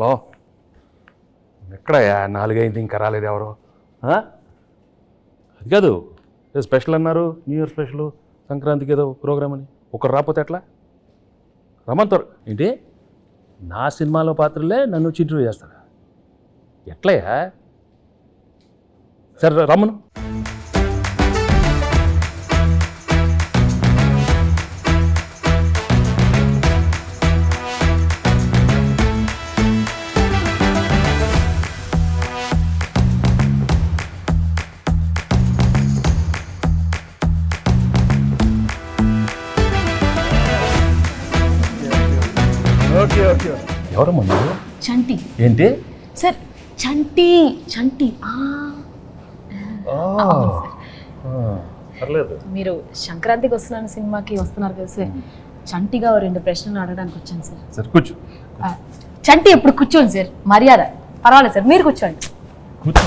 Hello, ఎక్కడయ్యా 4 అయింది ఇంకా రాలేదు ఎవరు? అది కాదు, ఏదో స్పెషల్ అన్నారు, న్యూ ఇయర్ స్పెషల్, సంక్రాంతికి ఏదో ప్రోగ్రామ్ అని. ఒకరు రాకపోతే ఎట్లా? రమ్మంటారు ఏంటి? నా సినిమాలో పాత్రలే నన్ను వచ్చి ఇంటర్వ్యూ చేస్తారా? ఎట్లయ్యా? సరే రమ్మను. Okay okay. ఎవరమ్మా మీరు? చంటి. ఏంటి సార్? చంటి. చంటి. పర్లేదు. మీరు సంక్రాంతికి వస్తున్నాను సినిమాకి వస్తున్నారు కదా సార్, చంటిగా 2 ప్రశ్నలు అడగడానికి వచ్చాను సార్. సరే కూర్చో. చంటి ఎప్పుడు కూర్చోండి సార్, మర్యాద. పర్వాలేదు సార్, మీరు కూర్చోండి. కూర్చో.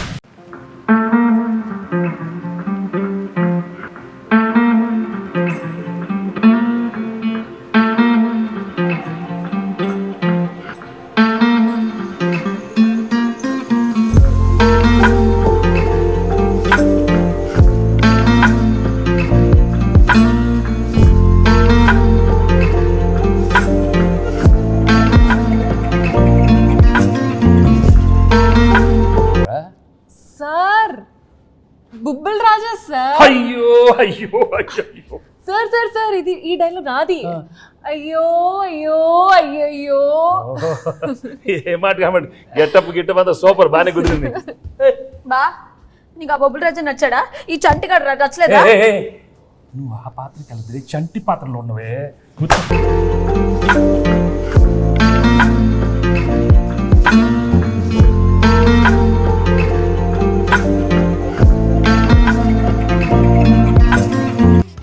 సార్ బుబ్బుల్ రాజా సార్. అయ్యో అయ్యో అయ్యో సార్ సార్ సార్ ఇది ఈ డైలాగ్ నాది. అయ్యో అయ్యో అయ్యో. ఏ మాట కాబట్టి గెట్టప్ అంతా సూపర్, బాగానే కుదిరింది. బా నీకు ఆ బొబ్బుల్ రాజా నచ్చాడా? ఈ చంటి గడు నచ్చలేదా? నువ్వు ఆ పాత్రకి వెళ్తే చంటి పాత్రలో ఉన్నవే.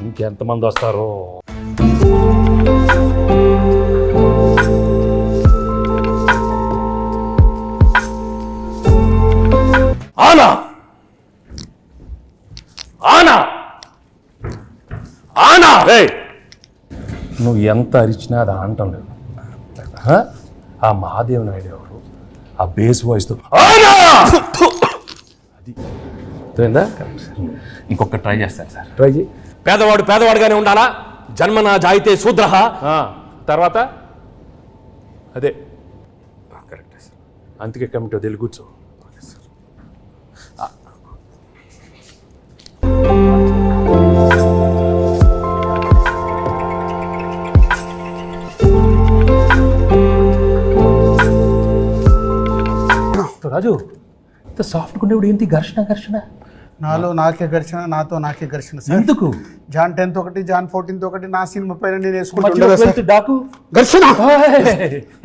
ఇంకెంతమంది వస్తారో? ఆనా ఆనా ఆనా. నువ్వు ఎంత అరిచినా అది ఆనటం లేదు. ఆ మహాదేవ్ నాయుడు ఎవరు? ఆ బేస్ వాయిస్తో అది తెలియదా? ఇంకొక ట్రై చేస్తాను సార్. ట్రై చేయి. పేదవాడు పేదవాడుగానే ఉండాలా, జన్మన జాయితే శూద్ర. తర్వాత అదే కరెక్ట్ సార్. అందుకే కమిటీ వదిలి కూర్చో. రాజు, ఇంత సాఫ్ట్గా ఉండేవాడు ఏంటి ఘర్షణ? నాలో నాకే ఘర్షణ, నాతో నాకే ఘర్షణ సార్. ఎందుకు? జాన్ 10th ఒకటి, జాన్ 14th ఒకటి, నా సినిమా పైన నేను మధ్యలో 12th డాకు ఘర్షణ.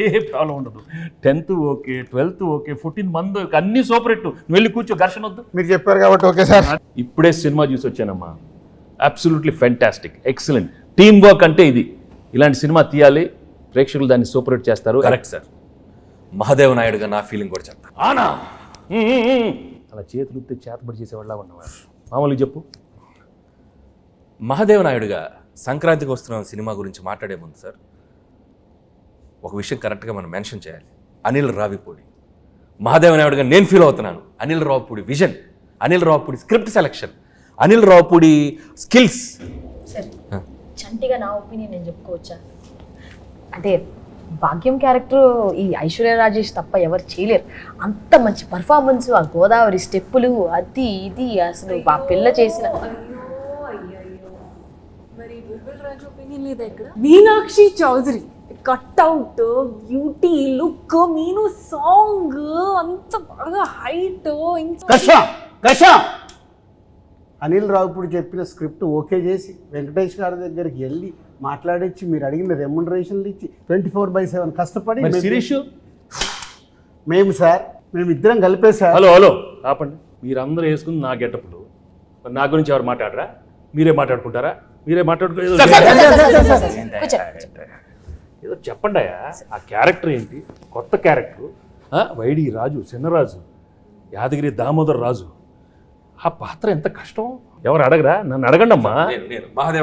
ఏ ప్రాబ్లం ఉండదు. 10th ఓకే, 12th ఓకే, 14 మంది అన్ని సూపర్ హిట్. నువ్వు వెళ్ళి కూర్చో, ఘర్షణ వద్దు. మీరు చెప్పారు కాబట్టి ఓకే సార్. ఇప్పుడే సినిమా చూసి వచ్చానమ్మా. Absolutely fantastic, excellent. Team work అంటే ఇది. ఇలాంటి సినిమా తీయాలి, ప్రేక్షకులు దాన్ని సూపర్ హిట్ చేస్తారు. Correct sir. మహాదేవ్ నాయుడుగా నా ఫీలింగ్ కూడా చెప్తాను. ఆనా అలా చేతులు చేతబడి చేసేవాళ్ళ ఉన్నవారు. మామూలుగా చెప్పు. మహాదేవ్ నాయుడుగా సంక్రాంతికి వస్తున్న సినిమా గురించి మాట్లాడే ముందు సార్, ఒక విషయం కరెక్ట్గా మనం మెన్షన్ చేయాలి. అనిల్ రావిపూడి. మహాదేవ్ నాయుడుగా నేను ఫీల్ అవుతున్నాను. Anil Ravipudi vision, Anil Ravipudi script selection, Anil Ravipudi skills. Sir చంటిగా నా ఒపీనియన్ నేను చెప్పుకోవచ్చా? అంటే భాగ్యం క్యారెక్టర్ ఈ ఐశ్వర్య రాజేష్ తప్ప ఎవరు చేయలేరు. అంత మంచి పర్ఫార్మెన్స్, ఆ గోదావరి స్టెప్పులు, అది ఇది అసలు ఆ పిల్ల చేసిన. Meenakshi Chaudhary cutout, beauty, look, మీను సాంగ్ అంత బాగా హైట్. అనిల్ రావుపూడి చెప్పిన స్క్రిప్ట్ ఓకే చేసి వెంకటేష్ గారి దగ్గరికి వెళ్ళి మాట్లాడించి మీరు అడిగిన రెమ్యునరేషన్లు ఇచ్చి 24/7 కష్టపడి శిరీష్ మేము సార్, మేము ఇద్దరం కలిపే సార్. హలో ఆపండి. మీరందరూ వేసుకుని నా గెటప్లు, నా గురించి ఎవరు మాట్లాడరా? మీరే మాట్లాడుకుంటారా? మీరే మాట్లాడుకో. ఏదో చెప్పండి అయ్యా. ఆ క్యారెక్టర్ ఏంటి? కొత్త క్యారెక్టర్. వైడి రాజు, చిన్నరాజు, యాదగిరి దామోదర్ రాజు. ఆ పాత్ర ఎంత కష్టం. ఎవరు అడగరా? నన్ను అడగండి అమ్మా. మహాదేవ్